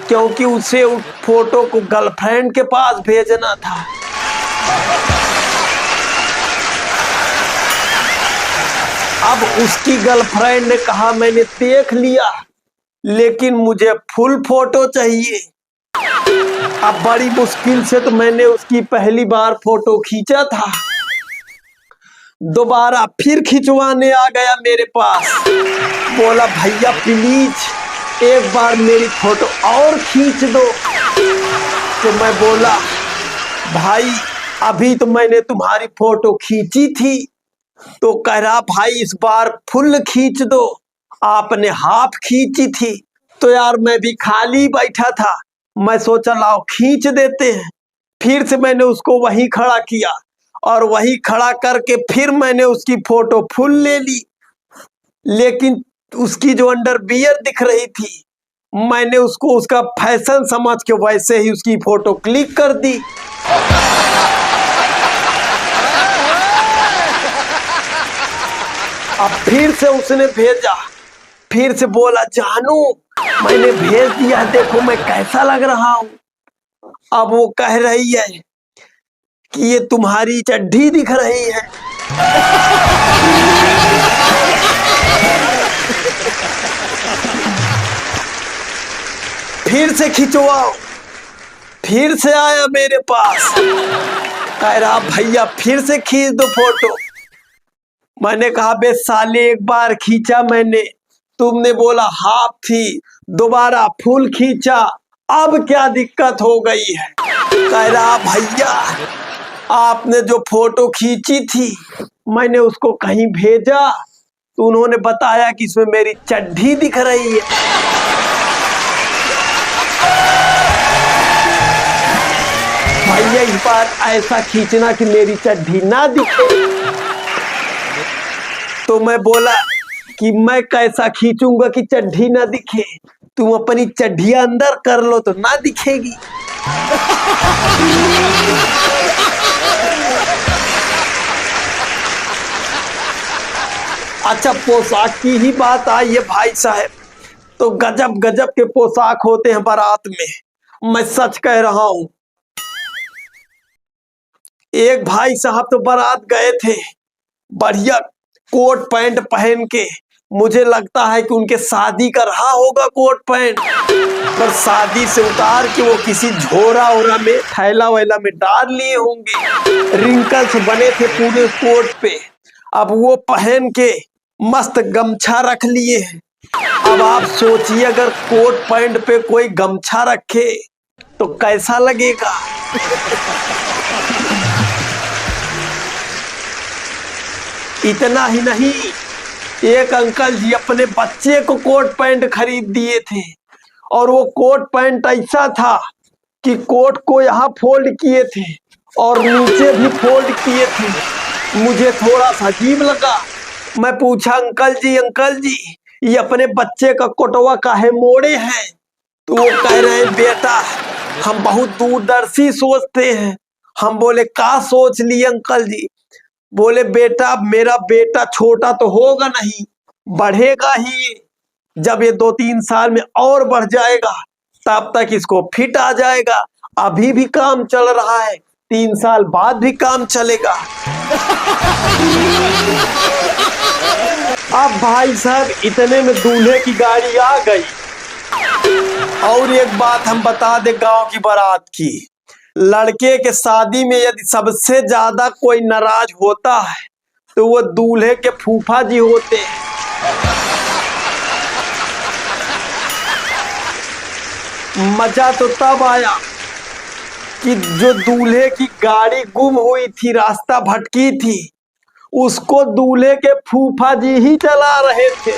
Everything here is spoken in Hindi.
क्योंकि उसे उस फोटो को गर्लफ्रेंड के पास भेजना था। अब उसकी गर्लफ्रेंड ने कहा मैंने देख लिया, लेकिन मुझे फुल फोटो चाहिए। अब बड़ी मुश्किल से तो मैंने उसकी पहली बार फोटो खींचा था, दोबारा फिर खिंचवाने आ गया मेरे पास, बोला भैया प्लीज एक बार मेरी फोटो और खींच दो। तो मैं बोला भाई अभी तो मैंने तुम्हारी फोटो खींची थी। तो कह रहा भाई इस बार फुल खींच दो, आपने हाफ खींची थी। तो यार मैं भी खाली बैठा था, मैं सोचा लाओ खींच देते हैं। फिर से मैंने उसको वहीं खड़ा किया और वही खड़ा करके फिर मैंने उसकी फोटो फुल ले ली, लेकिन उसकी जो अंडरवियर दिख रही थी, मैंने उसको उसका फैशन समझ के वैसे ही उसकी फोटो क्लिक कर दी। अब फिर से उसने भेजा, फिर से बोला जानू मैंने भेज दिया, देखो मैं कैसा लग रहा हूं। अब वो कह रही है कि ये तुम्हारी चड्ढी दिख रही है। फिर से खिंचवाओ, फिर से आया मेरे पास, कह रहा भैया फिर से खींच दो फोटो। मैंने कहा बे साले एक बार खींचा मैंने, तुमने बोला हाफ थी, दोबारा फुल खींचा, अब क्या दिक्कत हो गई है। कह रहा भैया आपने जो फोटो खींची थी मैंने उसको कहीं भेजा तो उन्होंने बताया कि इसमें मेरी चड्ढी दिख रही है। भैया इस बार ऐसा खींचना कि मेरी चड्ढी ना दिखे। तो मैं बोला कि मैं कैसा खींचूंगा कि चड्ढी ना दिखे, तुम अपनी चड्ढिया अंदर कर लो तो ना दिखेगी। अच्छा पोशाक की ही बात आई है भाई साहब, तो गजब गजब के पोशाक होते हैं बारात में, मैं सच कह रहा हूं। एक भाई साहब तो बारात गए थे बढ़िया कोट पैंट पहन के, मुझे लगता है कि उनके शादी का रहा होगा कोट पैंट, पर शादी से उतार के वो किसी झोरा ओरा में थैला वैला में डाल लिए होंगे, रिंकल्स बने थे पूरे कोट पे। अब वो पहन के मस्त गमछा रख लिए हैं। अब आप सोचिए अगर कोट पैंट पे कोई गमछा रखे तो कैसा लगेगा। इतना ही नहीं, एक अंकल जी अपने बच्चे को कोट पैंट खरीद दिए थे, और वो कोट पैंट ऐसा था कि कोट को यहाँ फोल्ड किए थे और नीचे भी फोल्ड किए थे। मुझे थोड़ा सा अजीब लगा, मैं पूछा अंकल जी ये अपने बच्चे का कोटवा काहे मोड़े हैं। तो वो कह रहे हैं बेटा हम बहुत दूरदर्शी सोचते हैं। हम बोले का सोच लिए अंकल जी। बोले बेटा मेरा बेटा छोटा तो होगा नहीं, बढ़ेगा ही, जब ये 2-3 साल में और बढ़ जाएगा तब तक इसको फिट आ जाएगा। अभी भी काम चल रहा है, 3 साल बाद भी काम चलेगा। अब भाई साहब इतने में दूल्हे की गाड़ी आ गई। और एक बात हम बता दे गांव की बारात की, लड़के के शादी में यदि सबसे ज्यादा कोई नाराज होता है तो वो दूल्हे के फूफा जी होते हैं। मजा तो तब आया कि जो दूल्हे की गाड़ी गुम हुई थी, रास्ता भटकी थी, उसको दूल्हे के फूफा जी ही चला रहे थे।